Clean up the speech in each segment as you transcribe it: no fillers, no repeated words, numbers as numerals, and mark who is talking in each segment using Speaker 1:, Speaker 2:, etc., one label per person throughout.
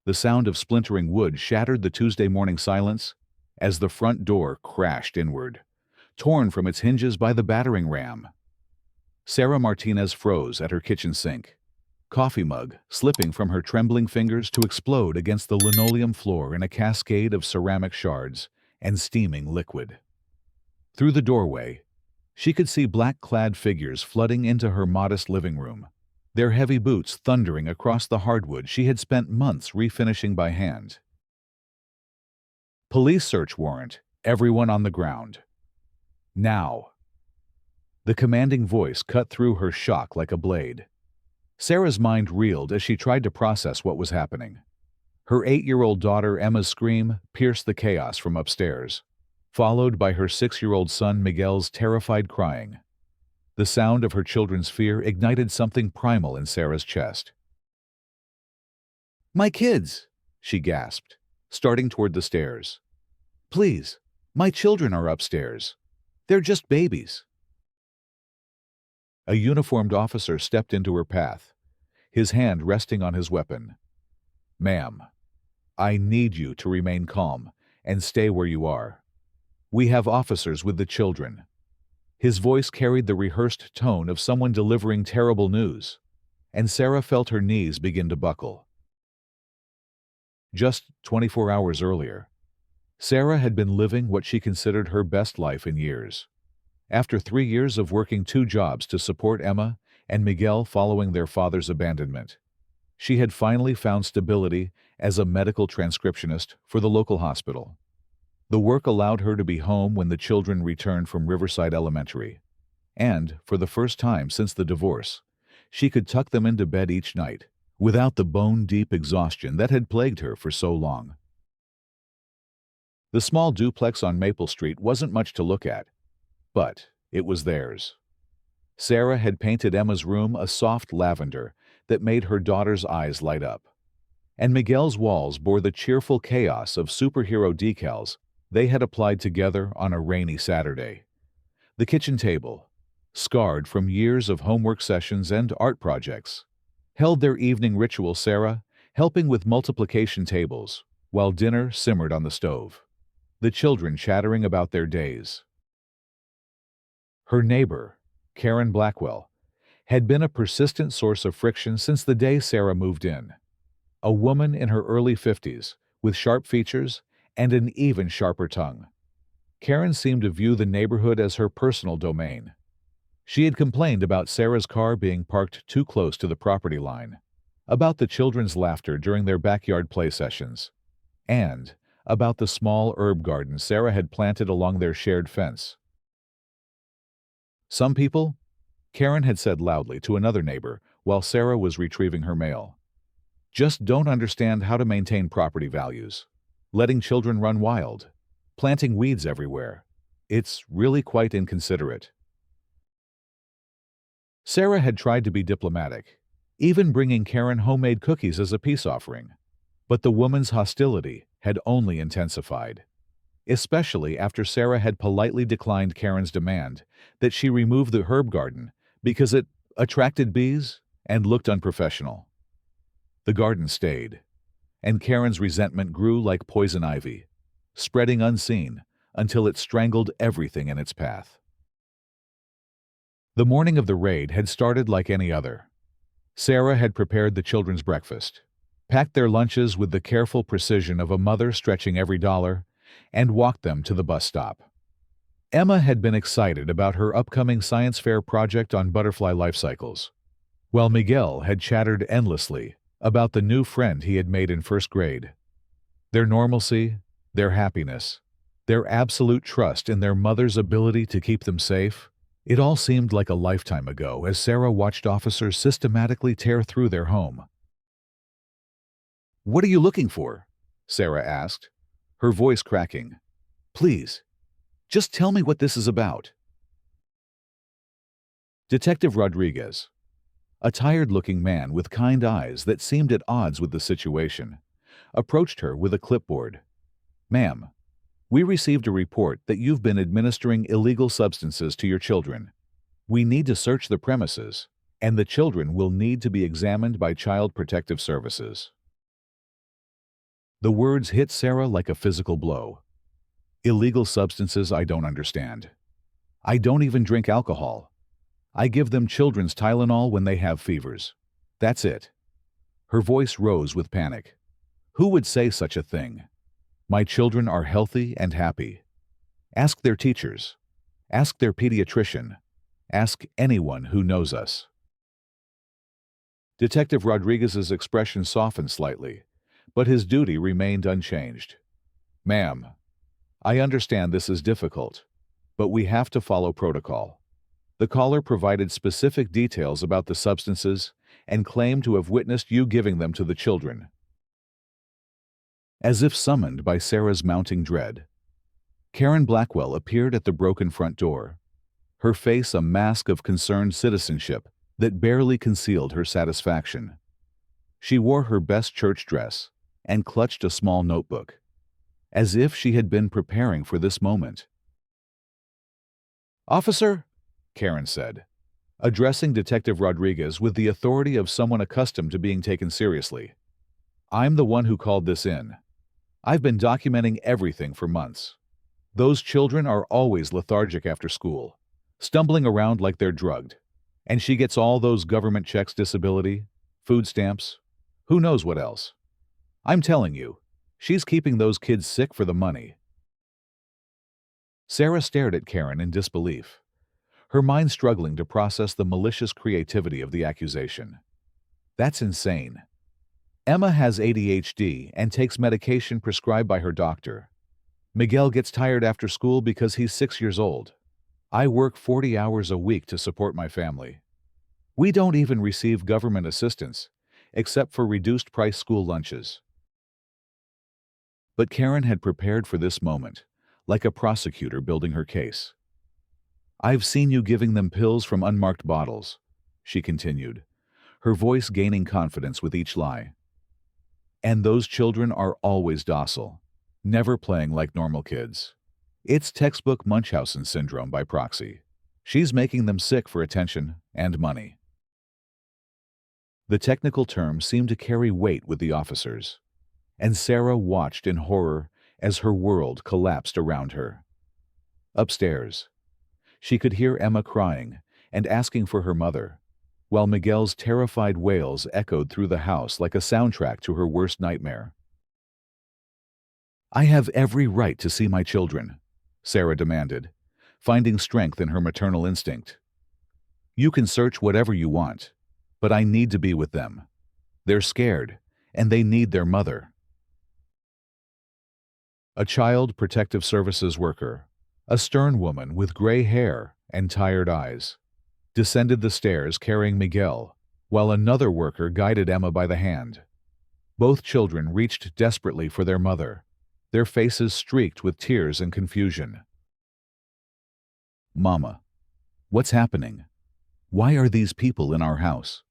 Speaker 1: The sound of splintering wood shattered the Tuesday morning silence as the front door crashed inward, torn from its hinges by the battering ram. Sarah Martinez froze at her kitchen sink, coffee mug slipping from her trembling fingers to explode against the linoleum floor in a cascade of ceramic shards and steaming liquid. Through the doorway, she could see black-clad figures flooding into her modest living room, their heavy boots thundering across the hardwood she had spent months refinishing by hand. Police search warrant, everyone on the ground. Now. The commanding voice cut through her shock like a blade. Sarah's mind reeled as she tried to process what was happening. Her 8-year-old daughter Emma's scream pierced the chaos from upstairs, followed by her 6-year-old son Miguel's terrified crying. The sound of her children's fear ignited something primal in Sarah's chest. "My kids!" she gasped, starting toward the stairs. "Please, my children are upstairs. They're just babies." A uniformed officer stepped into her path, his hand resting on his weapon. "Ma'am, I need you to remain calm and stay where you are. We have officers with the children." His voice carried the rehearsed tone of someone delivering terrible news, and Sarah felt her knees begin to buckle. Just 24 hours earlier, Sarah had been living what she considered her best life in years. After 3 years of working 2 jobs to support Emma and Miguel following their father's abandonment, she had finally found stability as a medical transcriptionist for the local hospital. The work allowed her to be home when the children returned from Riverside Elementary, and, for the first time since the divorce, she could tuck them into bed each night, without the bone-deep exhaustion that had plagued her for so long. The small duplex on Maple Street wasn't much to look at, but it was theirs. Sarah had painted Emma's room a soft lavender that made her daughter's eyes light up, and Miguel's walls bore the cheerful chaos of superhero decals they had applied together on a rainy Saturday. The kitchen table, scarred from years of homework sessions and art projects, held their evening ritual, Sarah helping with multiplication tables, while dinner simmered on the stove, the children chattering about their days. Her neighbor, Karen Blackwell, had been a persistent source of friction since the day Sarah moved in. A woman in her early 50s, with sharp features and an even sharper tongue. Karen seemed to view the neighborhood as her personal domain. She had complained about Sarah's car being parked too close to the property line, about the children's laughter during their backyard play sessions, and about the small herb garden Sarah had planted along their shared fence. "Some people," Karen had said loudly to another neighbor while Sarah was retrieving her mail, "just don't understand how to maintain property values. Letting children run wild, planting weeds everywhere. It's really quite inconsiderate." Sarah had tried to be diplomatic, even bringing Karen homemade cookies as a peace offering, but the woman's hostility had only intensified, especially after Sarah had politely declined Karen's demand that she remove the herb garden because it attracted bees and looked unprofessional. The garden stayed, and Karen's resentment grew like poison ivy, spreading unseen until it strangled everything in its path. The morning of the raid had started like any other. Sarah had prepared the children's breakfast, packed their lunches with the careful precision of a mother stretching every dollar, and walked them to the bus stop. Emma had been excited about her upcoming science fair project on butterfly life cycles, while Miguel had chattered endlessly about the new friend he had made in first grade. Their normalcy, their happiness, their absolute trust in their mother's ability to keep them safe, it all seemed like a lifetime ago as Sarah watched officers systematically tear through their home. "What are you looking for?" Sarah asked, her voice cracking. "Please, just tell me what this is about." Detective Rodriguez, a tired-looking man with kind eyes that seemed at odds with the situation, approached her with a clipboard. "Ma'am, we received a report that you've been administering illegal substances to your children. We need to search the premises, and the children will need to be examined by Child Protective Services." The words hit Sarah like a physical blow. Illegal substances I don't understand. I don't even drink alcohol. I give them children's Tylenol when they have fevers. That's it. Her voice rose with panic. Who would say such a thing? My children are healthy and happy. Ask their teachers. Ask their pediatrician. Ask anyone who knows us. Detective Rodriguez's expression softened slightly, but his duty remained unchanged. Ma'am, I understand this is difficult, but we have to follow protocol. The caller provided specific details about the substances and claimed to have witnessed you giving them to the children. As if summoned by Sarah's mounting dread, Karen Blackwell appeared at the broken front door, her face a mask of concerned citizenship that barely concealed her satisfaction. She wore her best church dress and clutched a small notebook, as if she had been preparing for this moment. "Officer," Karen said, addressing Detective Rodriguez with the authority of someone accustomed to being taken seriously. "I'm the one who called this in. I've been documenting everything for months. Those children are always lethargic after school, stumbling around like they're drugged. And she gets all those government checks, disability, food stamps, who knows what else. I'm telling you, she's keeping those kids sick for the money." Sarah stared at Karen in disbelief, her mind struggling to process the malicious creativity of the accusation. That's insane. Emma has ADHD and takes medication prescribed by her doctor. Miguel gets tired after school because he's 6 years old. I work 40 hours a week to support my family. We don't even receive government assistance, except for reduced-price school lunches. But Karen had prepared for this moment, like a prosecutor building her case. "I've seen you giving them pills from unmarked bottles," she continued, her voice gaining confidence with each lie. "And those children are always docile, never playing like normal kids. It's textbook Munchausen syndrome by proxy. She's making them sick for attention and money." The technical term seemed to carry weight with the officers, and Sarah watched in horror as her world collapsed around her. Upstairs, she could hear Emma crying and asking for her mother, while Miguel's terrified wails echoed through the house like a soundtrack to her worst nightmare. "I have every right to see my children," Sarah demanded, finding strength in her maternal instinct. "You can search whatever you want, but I need to be with them. They're scared, and they need their mother." A child protective services worker, a stern woman with gray hair and tired eyes, descended the stairs carrying Miguel, while another worker guided Emma by the hand. Both children reached desperately for their mother, their faces streaked with tears and confusion. "Mama, what's happening? Why are these people in our house?"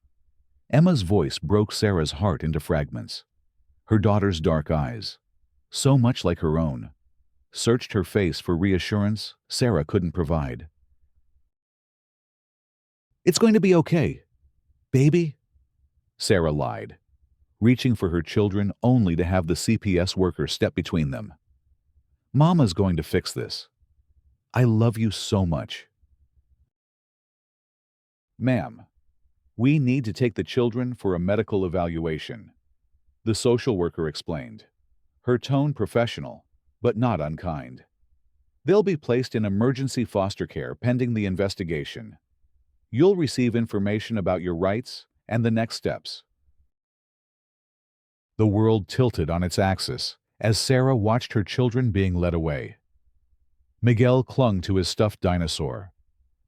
Speaker 1: Emma's voice broke Sarah's heart into fragments. Her daughter's dark eyes, so much like her own, searched her face for reassurance Sarah couldn't provide. "It's going to be okay, baby," Sarah lied, reaching for her children only to have the CPS worker step between them. "Mama's going to fix this. I love you so much." "Ma'am, we need to take the children for a medical evaluation," the social worker explained, her tone professional, but not unkind. "They'll be placed in emergency foster care pending the investigation. You'll receive information about your rights and the next steps." The world tilted on its axis as Sarah watched her children being led away. Miguel clung to his stuffed dinosaur,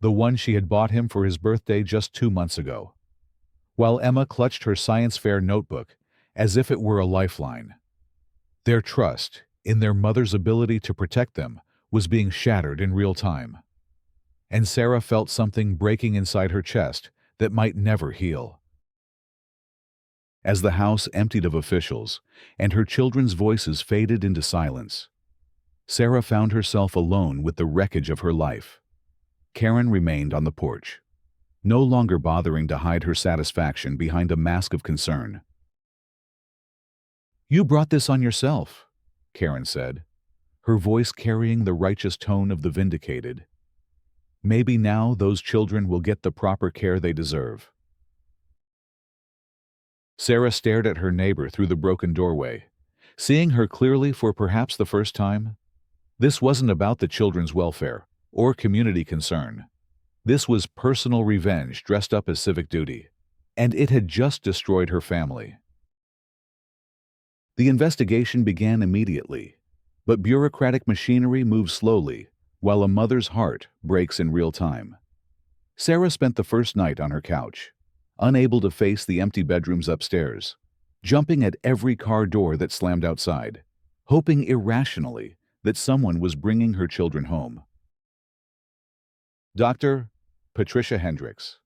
Speaker 1: the one she had bought him for his birthday just 2 months ago, while Emma clutched her science fair notebook as if it were a lifeline. Their trust in their mother's ability to protect them was being shattered in real time, and Sarah felt something breaking inside her chest that might never heal. As the house emptied of officials and her children's voices faded into silence, Sarah found herself alone with the wreckage of her life. Karen remained on the porch, no longer bothering to hide her satisfaction behind a mask of concern. "You brought this on yourself," Karen said, her voice carrying the righteous tone of the vindicated. "Maybe now those children will get the proper care they deserve." Sarah stared at her neighbor through the broken doorway, seeing her clearly for perhaps the first time. This wasn't about the children's welfare or community concern. This was personal revenge dressed up as civic duty, and it had just destroyed her family. The investigation began immediately, but bureaucratic machinery moves slowly, while a mother's heart breaks in real time. Sarah spent the first night on her couch, unable to face the empty bedrooms upstairs, jumping at every car door that slammed outside, hoping irrationally that someone was bringing her children home. Dr. Patricia Hendricks,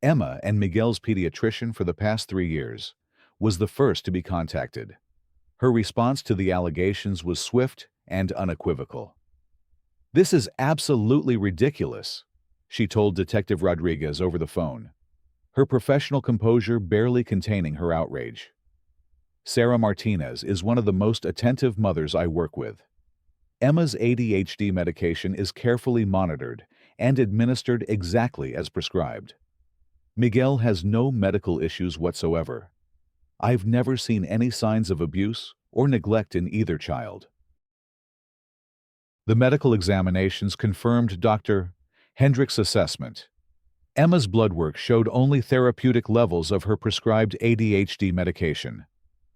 Speaker 1: Emma and Miguel's pediatrician for the past 3 years, was the first to be contacted. Her response to the allegations was swift and unequivocal. "This is absolutely ridiculous," she told Detective Rodriguez over the phone, her professional composure barely containing her outrage. "Sarah Martinez is one of the most attentive mothers I work with. Emma's ADHD medication is carefully monitored and administered exactly as prescribed. Miguel has no medical issues whatsoever. I've never seen any signs of abuse or neglect in either child." The medical examinations confirmed Dr. Hendricks' assessment. Emma's blood work showed only therapeutic levels of her prescribed ADHD medication,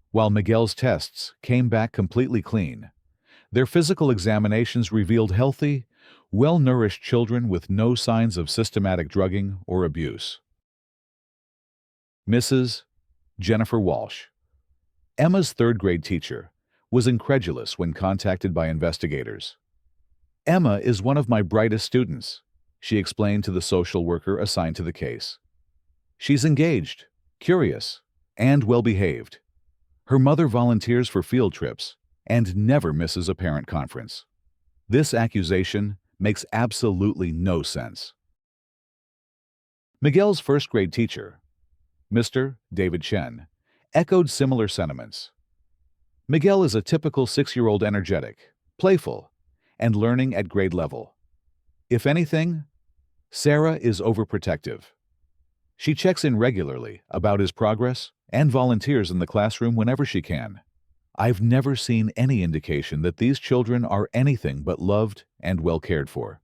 Speaker 1: while Miguel's tests came back completely clean. Their physical examinations revealed healthy, well-nourished children with no signs of systematic drugging or abuse. Mrs. Jennifer Walsh, Emma's third-grade teacher, was incredulous when contacted by investigators. "Emma is one of my brightest students," she explained to the social worker assigned to the case. "She's engaged, curious, and well-behaved. Her mother volunteers for field trips and never misses a parent conference." This accusation makes absolutely no sense. Miguel's first-grade teacher, Mr. David Chen, echoed similar sentiments. "Miguel is a typical 6-year-old, energetic, playful, and learning at grade level. If anything, Sarah is overprotective. She checks in regularly about his progress and volunteers in the classroom whenever she can. I've never seen any indication that these children are anything but loved and well cared for."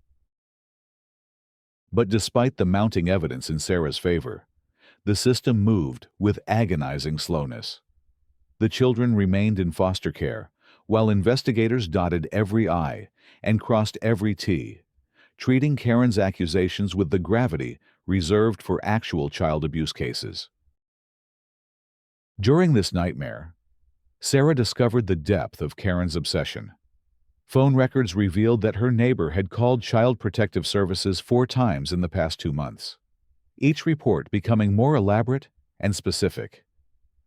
Speaker 1: But despite the mounting evidence in Sarah's favor, the system moved with agonizing slowness. The children remained in foster care, while investigators dotted every I and crossed every T, treating Karen's accusations with the gravity reserved for actual child abuse cases. During this nightmare, Sarah discovered the depth of Karen's obsession. Phone records revealed that her neighbor had called Child Protective Services 4 times in the past 2 months, each report becoming more elaborate and specific.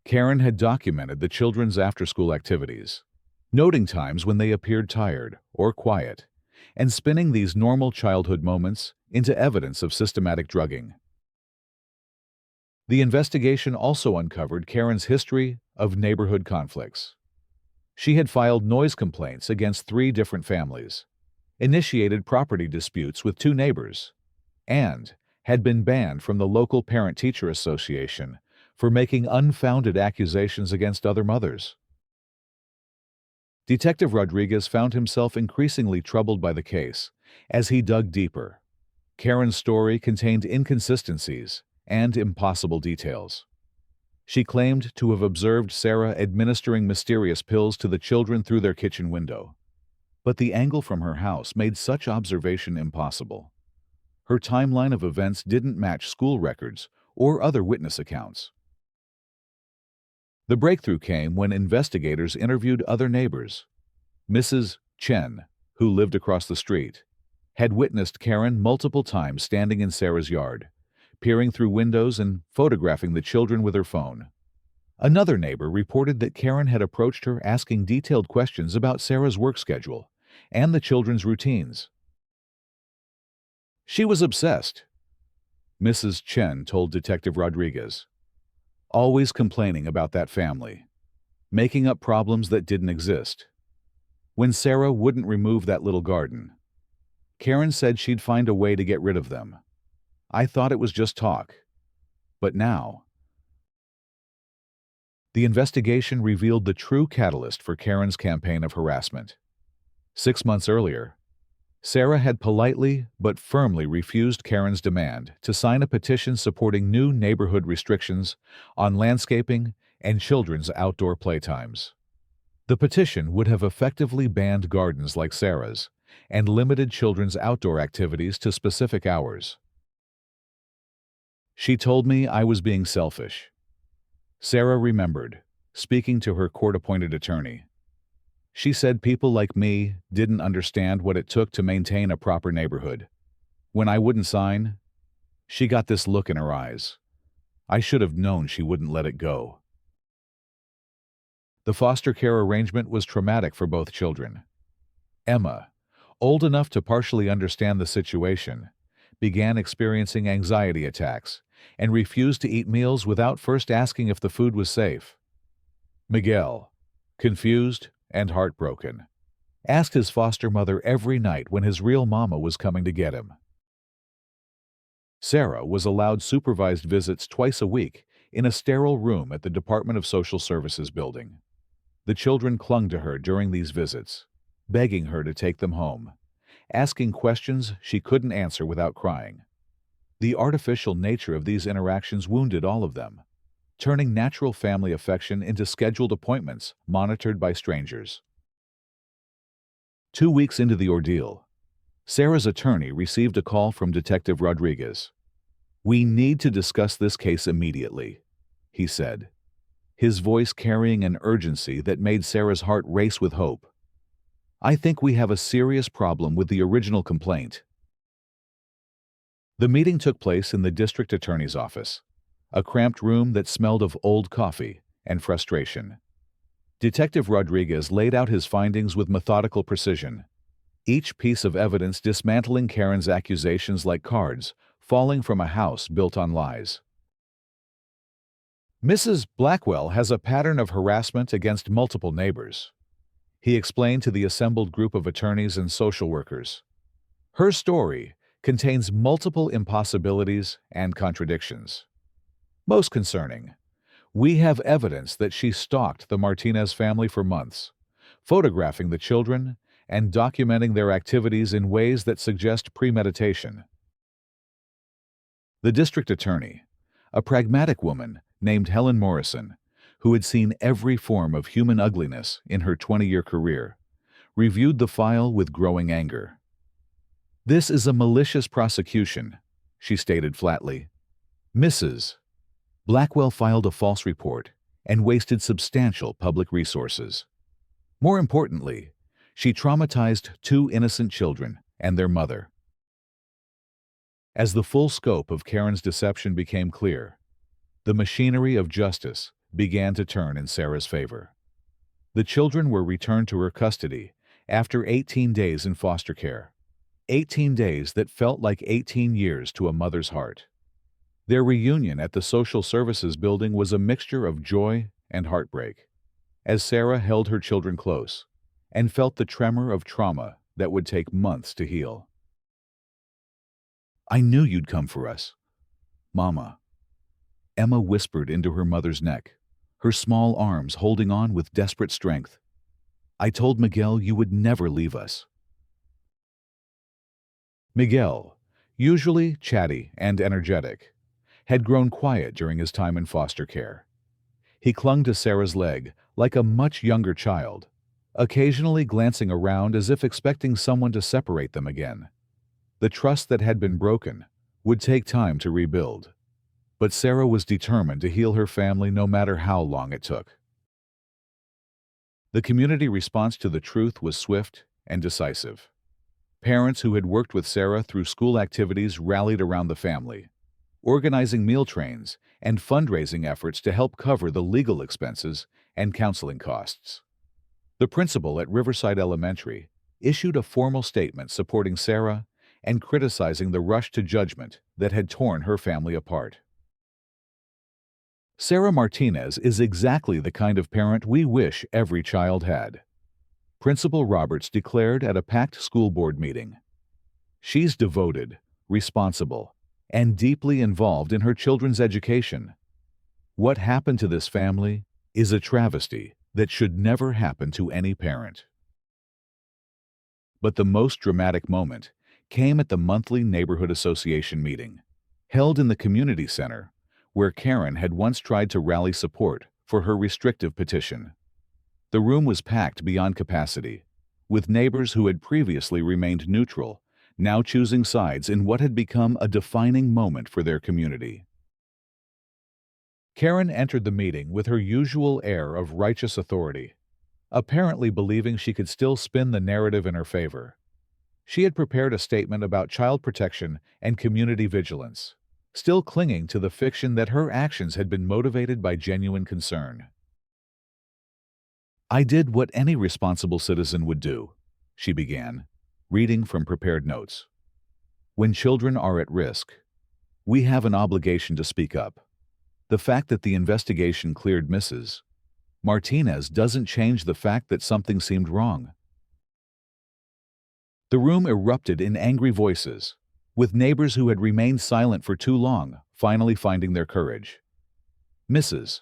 Speaker 1: Karen had documented the children's after-school activities, noting times when they appeared tired or quiet, and spinning these normal childhood moments into evidence of systematic drugging. The investigation also uncovered Karen's history of neighborhood conflicts. She had filed noise complaints against 3 different families, initiated property disputes with 2 neighbors, and had been banned from the local parent-teacher association for making unfounded accusations against other mothers. Detective Rodriguez found himself increasingly troubled by the case as he dug deeper. Karen's story contained inconsistencies and impossible details. She claimed to have observed Sarah administering mysterious pills to the children through their kitchen window, but the angle from her house made such observation impossible. Her timeline of events didn't match school records or other witness accounts. The breakthrough came when investigators interviewed other neighbors. Mrs. Chen, who lived across the street, had witnessed Karen multiple times standing in Sarah's yard, peering through windows and photographing the children with her phone. Another neighbor reported that Karen had approached her asking detailed questions about Sarah's work schedule and the children's routines. "She was obsessed," Mrs. Chen told Detective Rodriguez, "always complaining about that family. making up problems that didn't exist. When Sarah wouldn't remove that little garden, Karen said she'd find a way to get rid of them. I thought it was just talk. But now, the investigation revealed the true catalyst for Karen's campaign of harassment. 6 months earlier, Sarah had politely but firmly refused Karen's demand to sign a petition supporting new neighborhood restrictions on landscaping and children's outdoor playtimes. The petition would have effectively banned gardens like Sarah's and limited children's outdoor activities to specific hours. She told me I was being selfish. Sarah remembered, speaking to her court-appointed attorney. She said people like me didn't understand what it took to maintain a proper neighborhood. When I wouldn't sign, she got this look in her eyes. I should have known she wouldn't let it go. The foster care arrangement was traumatic for both children. Emma, old enough to partially understand the situation, began experiencing anxiety attacks and refused to eat meals without first asking if the food was safe. Miguel, confused and heartbroken, asked his foster mother every night when his real mama was coming to get him. Sarah was allowed supervised visits twice a week in a sterile room at the Department of Social Services building. The children clung to her during these visits, begging her to take them home, asking questions she couldn't answer without crying. The artificial nature of these interactions wounded all of them, turning natural family affection into scheduled appointments monitored by strangers. 2 weeks into the ordeal, Sarah's attorney received a call from Detective Rodriguez. "We need to discuss this case immediately," he said, his voice carrying an urgency that made Sarah's heart race with hope. "I think we have a serious problem with the original complaint." The meeting took place in the district attorney's office, a cramped room that smelled of old coffee and frustration. Detective Rodriguez laid out his findings with methodical precision, each piece of evidence dismantling Karen's accusations like cards falling from a house built on lies. "Mrs. Blackwell has a pattern of harassment against multiple neighbors," he explained to the assembled group of attorneys and social workers. "Her story contains multiple impossibilities and contradictions. Most concerning, we have evidence that she stalked the Martinez family for months, photographing the children and documenting their activities in ways that suggest premeditation." The district attorney, a pragmatic woman named Helen Morrison, who had seen every form of human ugliness in her 20-year career, reviewed the file with growing anger. "This is a malicious prosecution," she stated flatly. "Mrs. Blackwell filed a false report and wasted substantial public resources. More importantly, she traumatized 2 innocent children and their mother." As the full scope of Karen's deception became clear, the machinery of justice began to turn in Sarah's favor. The children were returned to her custody after 18 days in foster care, 18 days that felt like 18 years to a mother's heart. Their reunion at the Social Services building was a mixture of joy and heartbreak, as Sarah held her children close and felt the tremor of trauma that would take months to heal. "I knew you'd come for us, Mama," Emma whispered into her mother's neck, her small arms holding on with desperate strength. "I told Miguel you would never leave us." Miguel, usually chatty and energetic, had grown quiet during his time in foster care. He clung to Sarah's leg like a much younger child, occasionally glancing around as if expecting someone to separate them again. The trust that had been broken would take time to rebuild, but Sarah was determined to heal her family no matter how long it took. The community response to the truth was swift and decisive. Parents who had worked with Sarah through school activities rallied around the family, organizing meal trains and fundraising efforts to help cover the legal expenses and counseling costs. The principal at Riverside Elementary issued a formal statement supporting Sarah and criticizing the rush to judgment that had torn her family apart. Sarah Martinez is exactly the kind of parent we wish every child had, Principal Roberts declared at a packed school board meeting. She's devoted, responsible, and deeply involved in her children's education. What happened to this family is a travesty that should never happen to any parent. But the most dramatic moment came at the monthly neighborhood association meeting, held in the community center, where Karen had once tried to rally support for her restrictive petition. The room was packed beyond capacity, with neighbors who had previously remained neutral now choosing sides in what had become a defining moment for their community. Karen entered the meeting with her usual air of righteous authority, apparently believing she could still spin the narrative in her favor. She had prepared a statement about child protection and community vigilance, still clinging to the fiction that her actions had been motivated by genuine concern. "I did what any responsible citizen would do," she began, reading from prepared notes. "When children are at risk, we have an obligation to speak up. The fact that the investigation cleared Mrs. Martinez doesn't change the fact that something seemed wrong." The room erupted in angry voices, with neighbors who had remained silent for too long finally finding their courage. Mrs.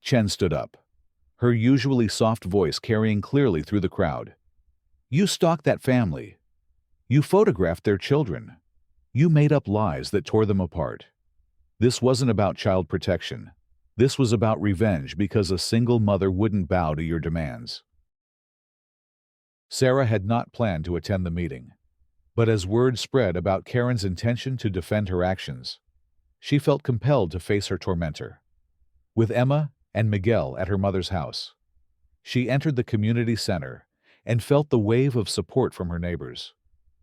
Speaker 1: Chen stood up, her usually soft voice carrying clearly through the crowd. "You stalked that family. You photographed their children. You made up lies that tore them apart. This wasn't about child protection. This was about revenge because a single mother wouldn't bow to your demands." Sarah had not planned to attend the meeting, but as word spread about Karen's intention to defend her actions, she felt compelled to face her tormentor. With Emma and Miguel at her mother's house, she entered the community center and felt the wave of support from her neighbors,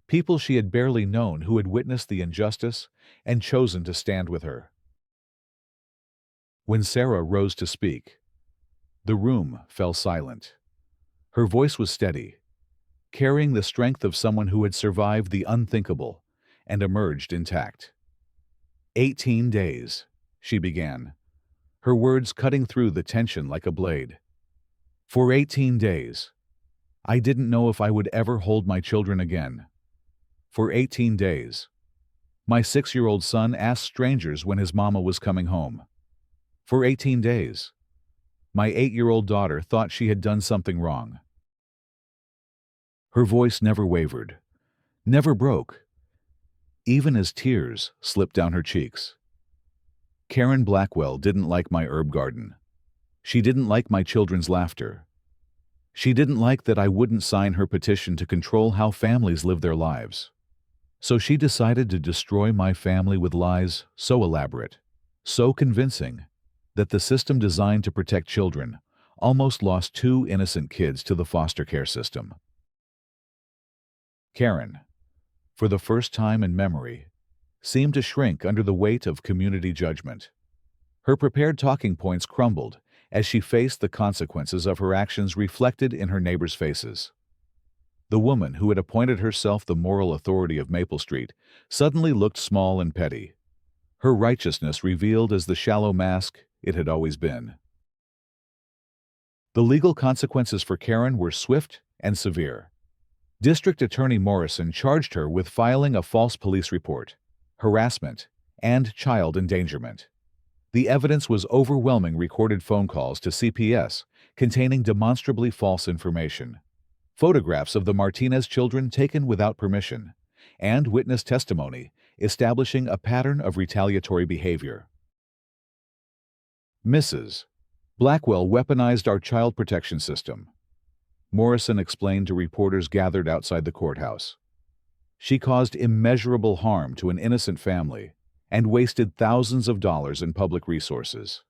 Speaker 1: people she had barely known who had witnessed the injustice and chosen to stand with her. When Sarah rose to speak, the room fell silent. Her voice was steady, carrying the strength of someone who had survived the unthinkable and emerged intact. 18 days, she began, her words cutting through the tension like a blade. For 18 days, I didn't know if I would ever hold my children again. For 18 days, my 6-year-old son asked strangers when his mama was coming home. For 18 days, my 8-year-old daughter thought she had done something wrong. Her voice never wavered, never broke, even as tears slipped down her cheeks. Karen Blackwell didn't like my herb garden. She didn't like my children's laughter. She didn't like that I wouldn't sign her petition to control how families live their lives. So she decided to destroy my family with lies so elaborate, so convincing, that the system designed to protect children almost lost 2 innocent kids to the foster care system. Karen, for the first time in memory, seemed to shrink under the weight of community judgment. Her prepared talking points crumbled as she faced the consequences of her actions reflected in her neighbors' faces. The woman who had appointed herself the moral authority of Maple Street suddenly looked small and petty, her righteousness revealed as the shallow mask it had always been. The legal consequences for Karen were swift and severe. District Attorney Morrison charged her with filing a false police report, harassment, and child endangerment. The evidence was overwhelming: recorded phone calls to CPS containing demonstrably false information, photographs of the Martinez children taken without permission, and witness testimony establishing a pattern of retaliatory behavior. Mrs. Blackwell weaponized our child protection system, Morrison explained to reporters gathered outside the courthouse. She caused immeasurable harm to an innocent family and wasted thousands of dollars in public resources.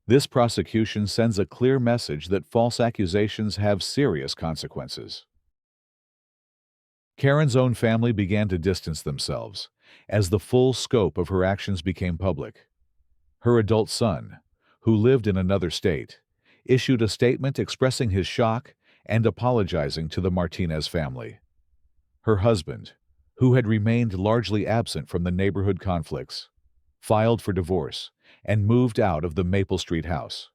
Speaker 1: This prosecution sends a clear message that false accusations have serious consequences. Karen's own family began to distance themselves as the full scope of her actions became public. Her adult son, who lived in another state, issued a statement expressing his shock and apologizing to the Martinez family. Her husband, who had remained largely absent from the neighborhood conflicts, filed for divorce and moved out of the Maple Street house.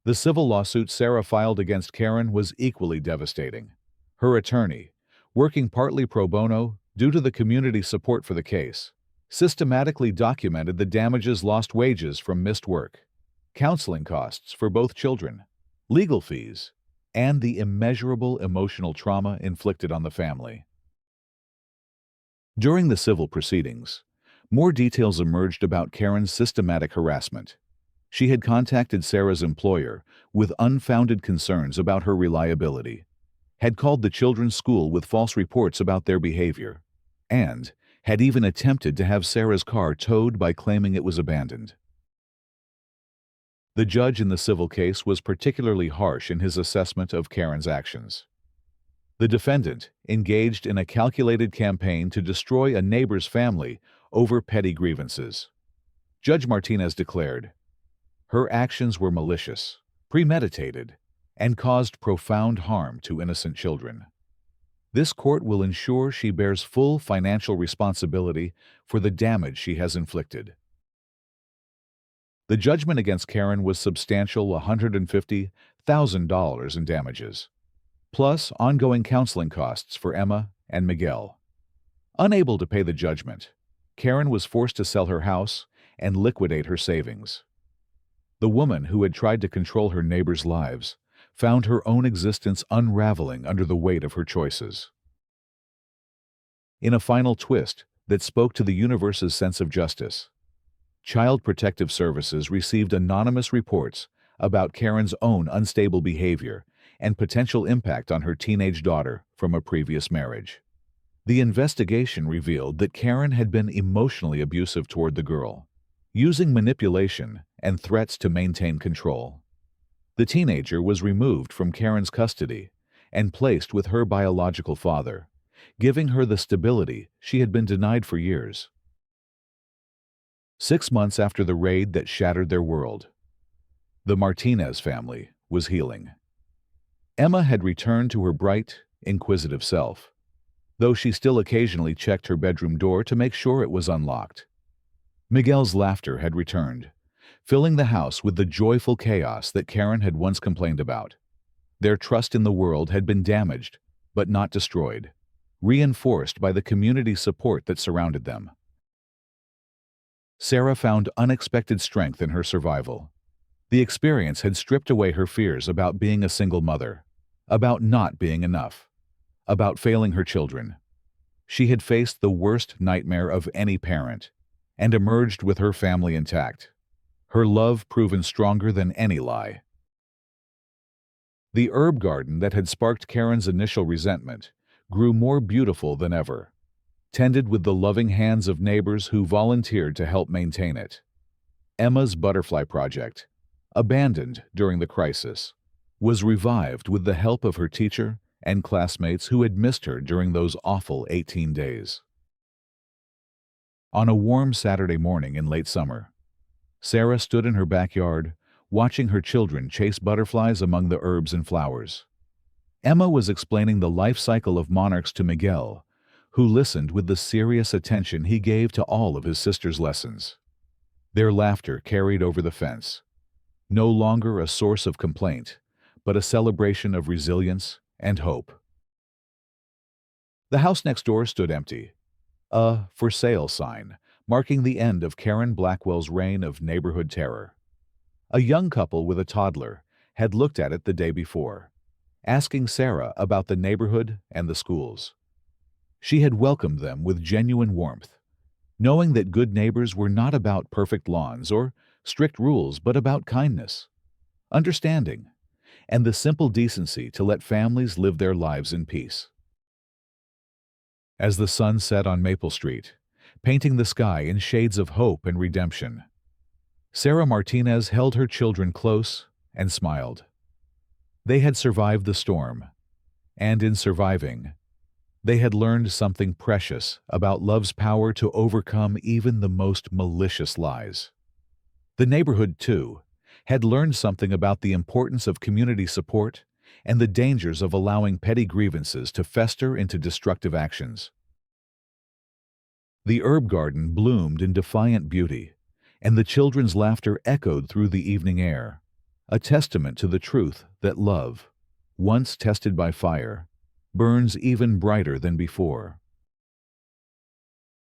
Speaker 1: The civil lawsuit Sarah filed against Karen was equally devastating. Her attorney, working partly pro bono due to the community support for the case, systematically documented the damages: lost wages from missed work, counseling costs for both children, legal fees, and the immeasurable emotional trauma inflicted on the family. During the civil proceedings, more details emerged about Karen's systematic harassment. She had contacted Sarah's employer with unfounded concerns about her reliability, had called the children's school with false reports about their behavior, and had even attempted to have Sarah's car towed by claiming it was abandoned. The judge in the civil case was particularly harsh in his assessment of Karen's actions. The defendant engaged in a calculated campaign to destroy a neighbor's family over petty grievances. Judge Martinez declared, "Her actions were malicious, premeditated, and caused profound harm to innocent children. This court will ensure she bears full financial responsibility for the damage she has inflicted." The judgment against Karen was substantial: $150,000 in damages, plus ongoing counseling costs for Emma and Miguel. Unable to pay the judgment, Karen was forced to sell her house and liquidate her savings. The woman who had tried to control her neighbors' lives found her own existence unraveling under the weight of her choices. In a final twist that spoke to the universe's sense of justice, Child Protective Services received anonymous reports about Karen's own unstable behavior and potential impact on her teenage daughter from a previous marriage. The investigation revealed that Karen had been emotionally abusive toward the girl, using manipulation and threats to maintain control. The teenager was removed from Karen's custody and placed with her biological father, giving her the stability she had been denied for years. 6 months after the raid that shattered their world, the Martinez family was healing. Emma had returned to her bright, inquisitive self, though she still occasionally checked her bedroom door to make sure it was unlocked. Miguel's laughter had returned, filling the house with the joyful chaos that Karen had once complained about. Their trust in the world had been damaged, but not destroyed, reinforced by the community support that surrounded them. Sarah found unexpected strength in her survival. The experience had stripped away her fears about being a single mother, about not being enough, about failing her children. She had faced the worst nightmare of any parent and emerged with her family intact, her love proven stronger than any lie. The herb garden that had sparked Karen's initial resentment grew more beautiful than ever, tended with the loving hands of neighbors who volunteered to help maintain it. Emma's butterfly project, abandoned during the crisis, was revived with the help of her teacher and classmates who had missed her during those awful 18 days. On a warm Saturday morning in late summer, Sarah stood in her backyard, watching her children chase butterflies among the herbs and flowers. Emma was explaining the life cycle of monarchs to Miguel, who listened with the serious attention he gave to all of his sister's lessons. Their laughter carried over the fence, no longer a source of complaint, but a celebration of resilience and hope. The house next door stood empty, a "for sale" sign marking the end of Karen Blackwell's reign of neighborhood terror. A young couple with a toddler had looked at it the day before, asking Sarah about the neighborhood and the schools. She had welcomed them with genuine warmth, knowing that good neighbors were not about perfect lawns or strict rules, but about kindness, understanding, and the simple decency to let families live their lives in peace. As the sun set on Maple Street, painting the sky in shades of hope and redemption, Sarah Martinez held her children close and smiled. They had survived the storm, and in surviving, they had learned something precious about love's power to overcome even the most malicious lies. The neighborhood, too, had learned something about the importance of community support and the dangers of allowing petty grievances to fester into destructive actions. The herb garden bloomed in defiant beauty, and the children's laughter echoed through the evening air, a testament to the truth that love, once tested by fire, burns even brighter than before.